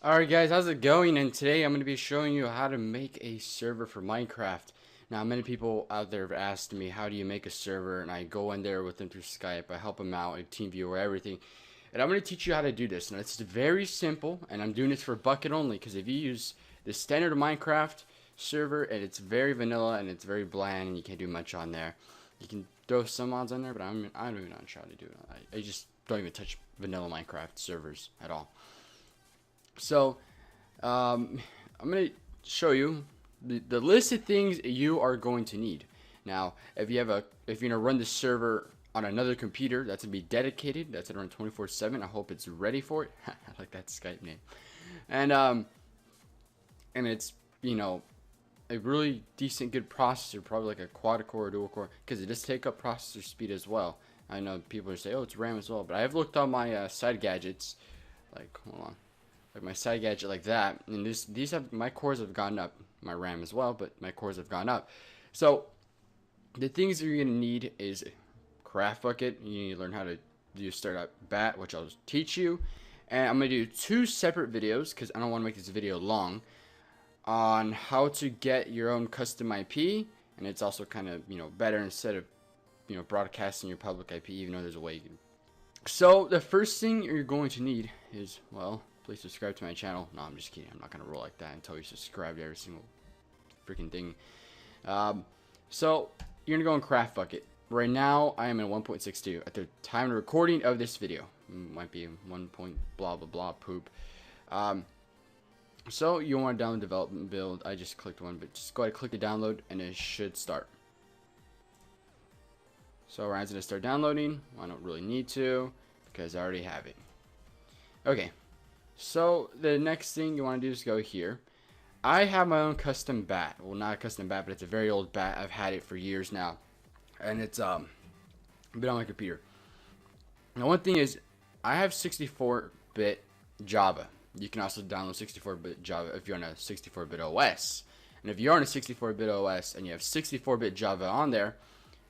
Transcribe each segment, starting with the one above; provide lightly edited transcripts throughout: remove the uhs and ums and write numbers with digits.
Alright guys, how's it going? And today I'm going to be showing you how to make a server for Minecraft. Now many people out there have asked me, how do you make a server? And I go in there with them through Skype, I help them out, TeamViewer, everything. And I'm going to teach you how to do this. And it's very simple, and I'm doing this for Bukkit only, because if you use the standard Minecraft server, and it's very vanilla, and it's very bland, and you can't do much on there. You can throw some mods on there, but I'm not even sure how to do it. I just don't even touch vanilla Minecraft servers at all. So, I'm going to show you the list of things you are going to need. Now, if you're going to run the server on another computer, that's going to be dedicated. That's going to run 24/7. I hope it's ready for it. I like that Skype name. And it's, a really decent, good processor, probably like a quad-core or dual-core, because it does take up processor speed as well. I know people are saying, oh, it's RAM as well, but I have looked on my side gadgets, like, hold on. Like my side gadget like that, and these have, my cores have gone up, my RAM as well, but my cores have gone up. So the things that you're gonna need is craft bucket. You need to learn how to do startup bat, which I'll teach you, and I'm gonna do two separate videos because I don't want to make this video long on how to get your own custom IP, and it's also kind of better instead of broadcasting your public IP, even though there's a way you can. So the first thing you're going to need is, well, please subscribe to my channel. No, I'm just kidding. I'm not going to roll like that until you subscribe to every single freaking thing. So, you're going to go in Craft Bucket. Right now, I am in 1.62. At the time of recording of this video. Might be 1. Blah, blah, blah, poop. So, you want to download development build. I just clicked one, but just go ahead and click the download, and it should start. So, Ryan's going to start downloading. I don't really need to, because I already have it. Okay. So the next thing you want to do is go here. I have my own custom bat. Well, not a custom bat, but it's a very old bat. I've had it for years now, and it's been on my computer. Now, one thing is, I have 64-bit Java. You can also download 64-bit Java if you're on a 64-bit OS. And if you're on a 64-bit OS and you have 64-bit Java on there,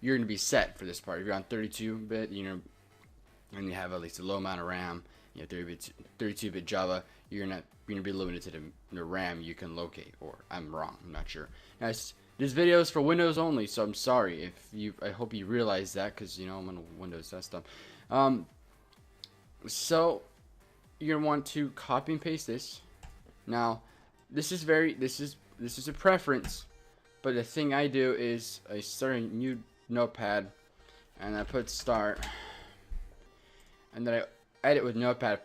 you're gonna be set for this part. If you're on 32-bit, and you have at least a low amount of RAM. 32-bit Java, you're gonna be limited to the RAM you can locate, or I'm wrong, I'm not sure. Now, this video is for Windows only, so I'm sorry I hope you realize that, because I'm on a Windows desktop. So you're gonna want to copy and paste this. Now, this is a preference, but the thing I do is I start a new notepad, and I put start, and then I edit with Notepad++.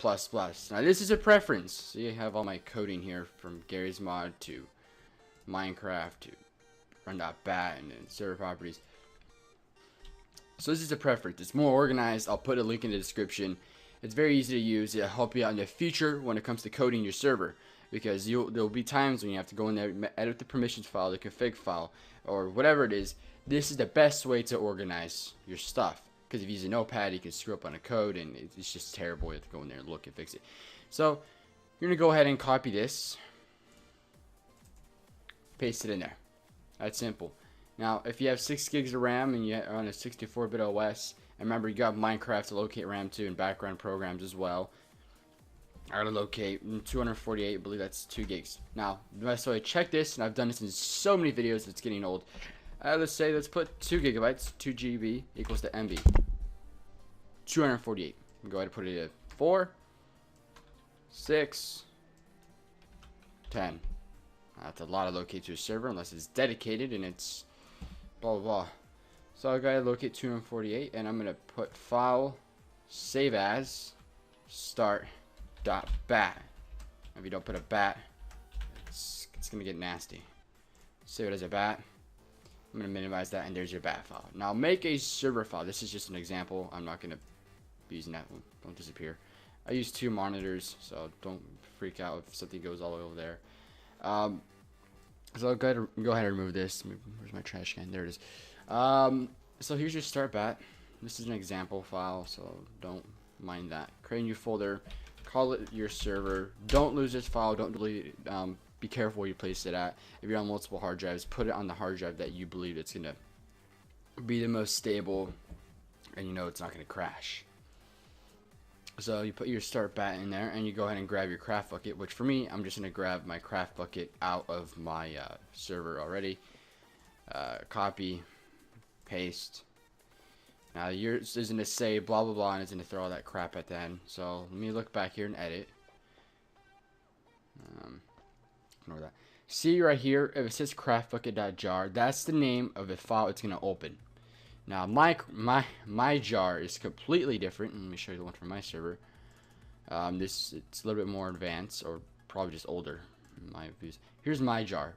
Now this is a preference. So you have all my coding here, from Gary's Mod to Minecraft to run.bat and then server properties. So this is a preference. It's more organized. I'll put a link in the description. It's very easy to use. It'll help you out in the future when it comes to coding your server, because there'll be times when you have to go in there, edit the permissions file, the config file, or whatever it is. This is the best way to organize your stuff. Because if you use a notepad, you can screw up on a code, and it's just terrible. You have to go in there and look and fix it. So, you're going to go ahead and copy this. Paste it in there. That's simple. Now, if you have 6 gigs of RAM and you're on a 64-bit OS, and remember, you got Minecraft to locate RAM too, and background programs as well. I gotta locate 248, I believe that's 2 gigs. Now, so I check this, and I've done this in so many videos, it's getting old. Let's put 2 gigabytes, 2 GB equals to MB. 248. Go ahead and put it at 4, 6, 10. That's a lot of locate to a server unless it's dedicated and it's blah blah blah. So I'll go ahead and locate 248, and I'm gonna put file, save as, start.bat. If you don't put a bat, it's gonna get nasty. Save it as a bat. I'm going to minimize that, and there's your bat file. Now make a server file. This is just an example. I'm not going to be using that one. Don't disappear. I use 2 monitors, so don't freak out if something goes all over there. So I'll go ahead and remove this. Where's my trash can? There it is. So here's your start bat. This is an example file, so don't mind that. Create a new folder. Call it your server. Don't lose this file. Don't delete it. Be careful where you place it at. If you're on multiple hard drives, put it on the hard drive that you believe it's going to be the most stable, and it's not going to crash. So you put your start bat in there, and you go ahead and grab your craft bucket, which for me, I'm just going to grab my craft bucket out of my server already. Copy, paste. Now yours is going to say blah blah blah, and it's going to throw all that crap at the end. So let me look back here and edit. Ignore that. See right here, if it says craftbucket.jar, that's the name of the file it's going to open. Now my jar is completely different. Let me show you the one from my server. It's a little bit more advanced, or probably just older in my views. Here's my jar.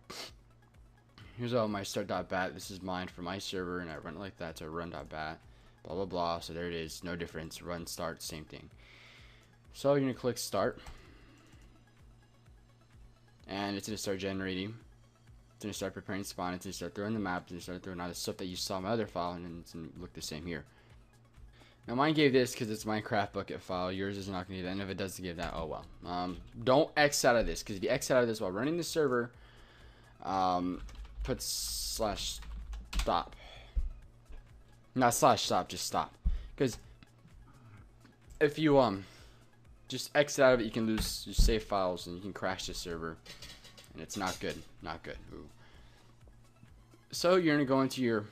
Here's all my start.bat. This is mine for my server, and I run it like that. So run.bat, blah blah blah. So there it is. No difference. Run, start, same thing. So you're gonna click start, and it's gonna start generating. It's gonna start preparing spawn. It's gonna start throwing the map. It's gonna start throwing all the stuff that you saw in my other file, and then it's gonna look the same here. Now mine gave this because it's my craft bucket file. Yours is not gonna give that, and if it doesn't give that, oh well. Don't X out of this, because if you X out of this while running the server, put /stop. Not /stop, just stop. Because if you just X out of it, you can lose your save files and you can crash the server, and it's not good. Not good. Ooh. So you're gonna go into your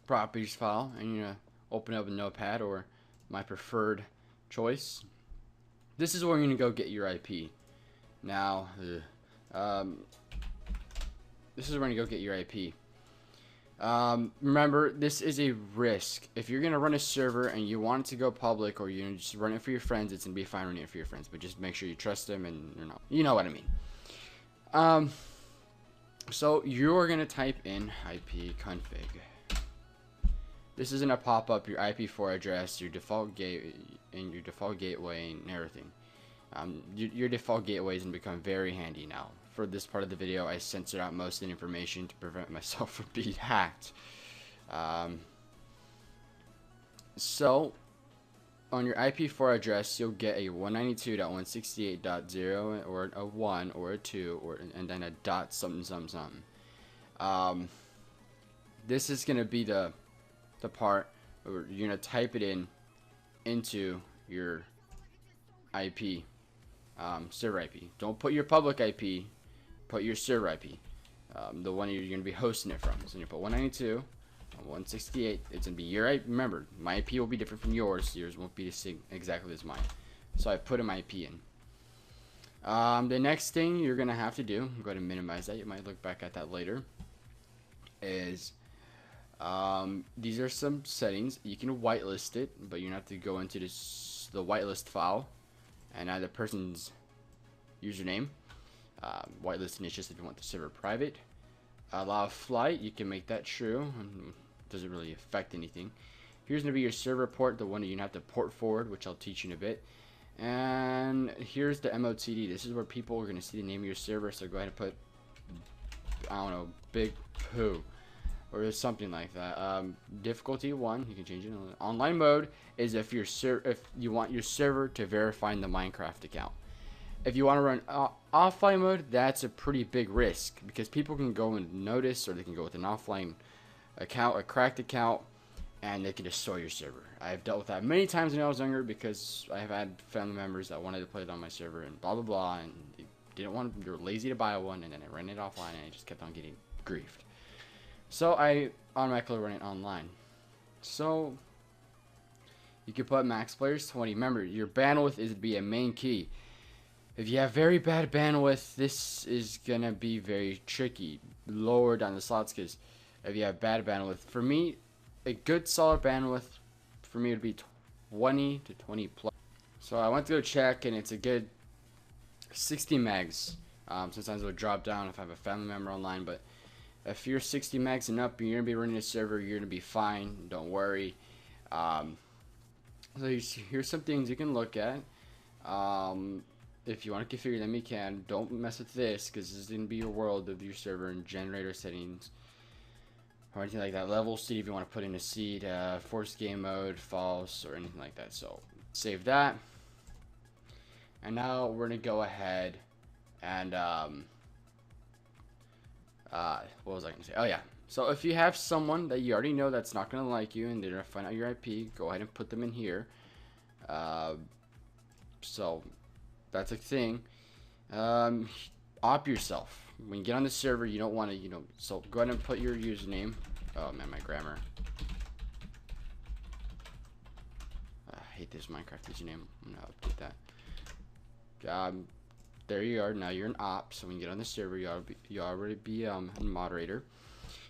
properties file, and you're gonna open up a notepad, or my preferred choice. This is where you're gonna go get your IP. Now, this is where you go get your IP. Remember, this is a risk. If you're gonna run a server and you want it to go public, or you just run it for your friends, it's gonna be fine running it for your friends. But just make sure you trust them, and you know what I mean. So you're gonna type in ipconfig. This is gonna pop up your IP4 address, your default gate, and your default gateway, and everything. Your default gateway is gonna become very handy now. For this part of the video, I censored out most of the information to prevent myself from being hacked. So, on your IP4 address, you'll get a 192.168.0, or a 1, or a 2, and then a dot something something something. This is going to be the part where you're going to type it into your IP, server IP. Don't put your public IP. Put your server IP, the one you're going to be hosting it from. So you put 192.168. It's going to be your IP. Remember, my IP will be different from yours. Yours won't be the same exactly as mine. So I put my IP in. The next thing you're going to have to do, I'm going to minimize that. You might look back at that later. Is these are some settings. You can whitelist it, but you have to go into the whitelist file and add the person's username. Whitelisting is just if you want the server private. Allow flight, you can make that true. Doesn't really affect anything. Here's going to be your server port, the one that you have to port forward, which I'll teach you in a bit. And here's the MOTD. This is where people are going to see the name of your server, so go ahead and put, I don't know, Big Poo, or something like that. Difficulty 1, you can change it. Online mode is if you want your server to verify the Minecraft account. If you want to run offline mode, that's a pretty big risk, because people can go and notice, or they can go with an offline account, a cracked account, and they can destroy your server. I've dealt with that many times when I was younger, because I've had family members that wanted to play it on my server and blah blah blah, and they didn't want, they were lazy to buy one, and then I ran it offline, and I just kept on getting griefed. So I automatically run it online. So you can put max players 20. Remember, your bandwidth is to be a main key. If you have very bad bandwidth, this is gonna be very tricky. Lower down the slots, because if you have bad bandwidth, for me, a good solid bandwidth for me would be 20 to 20 plus. So I went to go check, and it's a good 60 megs. Sometimes it would drop down if I have a family member online, but if you're 60 megs and up, and you're gonna be running a server, you're gonna be fine. Don't worry. So here's some things you can look at. If you want to configure them, you can. Don't mess with this, because this is going to be your world of your server, and generator settings or anything like that. Level seed if you want to put in a seed, forced game mode, false, or anything like that. So save that. And now we're going to go ahead and what was I going to say? Oh yeah. So if you have someone that you already know that's not going to like you, and they're going to find out your IP, go ahead and put them in here. Uh, so that's a thing. Opt yourself. When you get on the server, you don't want to, so go ahead and put your username. Oh man, my grammar. I hate this Minecraft username. I'm gonna update that. There you are. Now you're an op. So when you get on the server, you already be a moderator.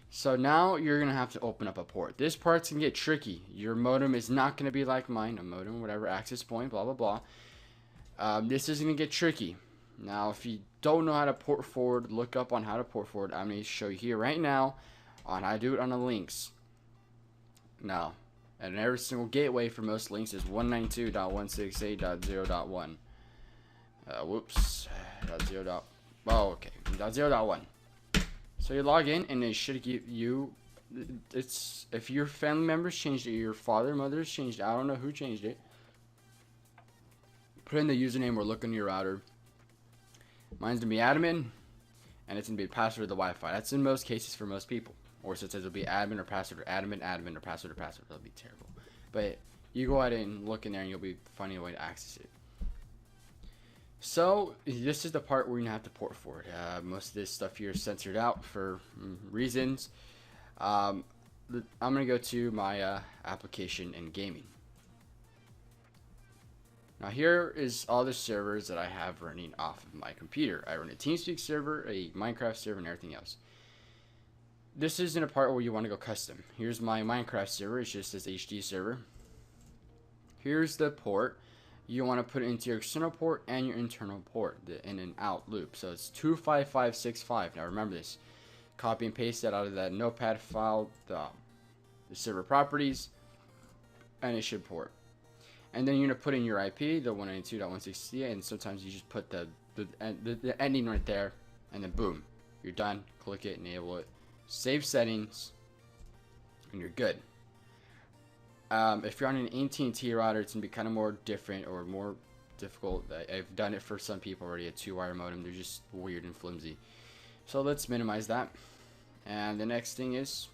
So now you're gonna have to open up a port. This part's gonna get tricky. Your modem is not gonna be like mine. A modem, whatever, access point, blah blah blah. This is gonna get tricky. Now, if you don't know how to port forward, look up on how to port forward. I'm gonna show you here right now on how to do it on the links. Now, and every single gateway for most links is 192.168.0.1. Whoops. .0. Oh, okay. .0.1. So you log in, and it should give you. It's if your family members changed it, your father, mother's changed it. I don't know who changed it. Put in the username or look on your router. Mine's gonna be admin, and it's gonna be password of the Wi-Fi. That's in most cases for most people. Or so it says it'll be admin or password or admin, admin or password or password. That'll be terrible. But you go ahead and look in there, and you'll be finding a way to access it. So this is the part where you have to port forward. Most of this stuff here is censored out for reasons. I'm gonna go to my application and gaming. Now here is all the servers that I have running off of my computer. I run a TeamSpeak server, a Minecraft server, and everything else. This isn't a part where you want to go custom. Here's my Minecraft server. It's just this HD server. Here's the port. You want to put it into your external port and your internal port, the in and out loop. So it's 25565. Now remember this. Copy and paste that out of that notepad file, the server properties, and it should port. And then you're going to put in your IP, the 192.168, and sometimes you just put the ending right there, and then boom, you're done. Click it, enable it, save settings, and you're good. If you're on an AT&T router, it's going to be kind of more different or more difficult. I've done it for some people already, a 2-wire modem. They're just weird and flimsy. So let's minimize that. And the next thing is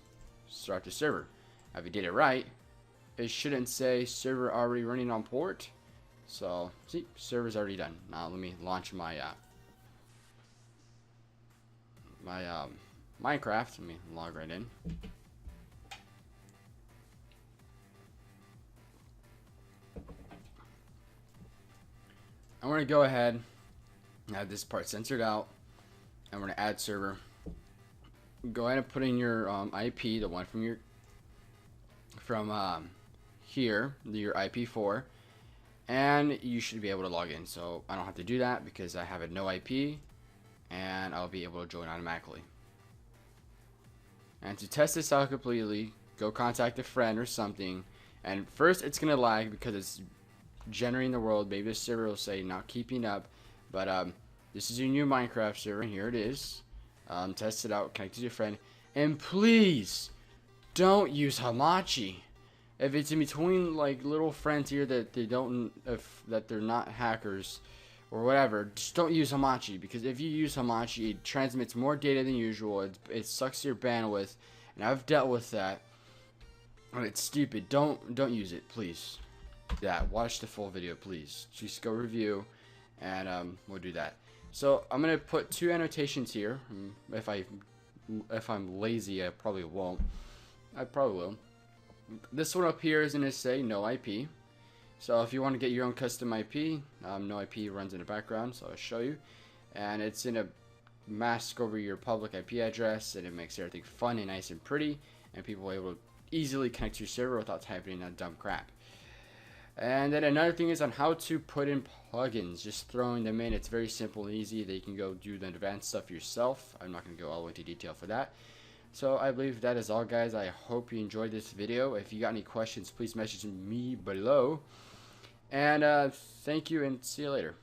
start the server. If you did it right, it shouldn't say server already running on port. So, see, server's already done. Now let me launch my Minecraft. Let me log right in. I'm going to go ahead and have this part censored out. I'm going to add server. Go ahead and put in your IP, the one from your here, your IP4, and you should be able to log in. So I don't have to do that because I have a no IP, and I'll be able to join automatically. And to test this out completely, go contact a friend or something. And first it's gonna lag because it's generating the world. Maybe the server will say not keeping up, but this is your new Minecraft server, and here it is. Test it out, connect to your friend, and please don't use Hamachi. If it's in between like little friends here that that they're not hackers or whatever, just don't use Hamachi, because if you use Hamachi, it transmits more data than usual. It sucks your bandwidth, and I've dealt with that, and it's stupid. Don't use it, please. Yeah, watch the full video, please. Just go review, and we'll do that. So I'm gonna put 2 annotations here. If I'm lazy, I probably won't. I probably will. This one up here is gonna say no IP. So if you want to get your own custom IP, no IP runs in the background, so I'll show you. And it's in a mask over your public IP address, and it makes everything fun and nice and pretty, and people will be able to easily connect to your server without typing in that dumb crap. And then another thing is on how to put in plugins, just throwing them in. It's very simple and easy. They can go do the advanced stuff yourself. I'm not going to go all the way into detail for that. So I believe that is all, guys. I hope you enjoyed this video. If you got any questions, please message me below. And thank you, and see you later.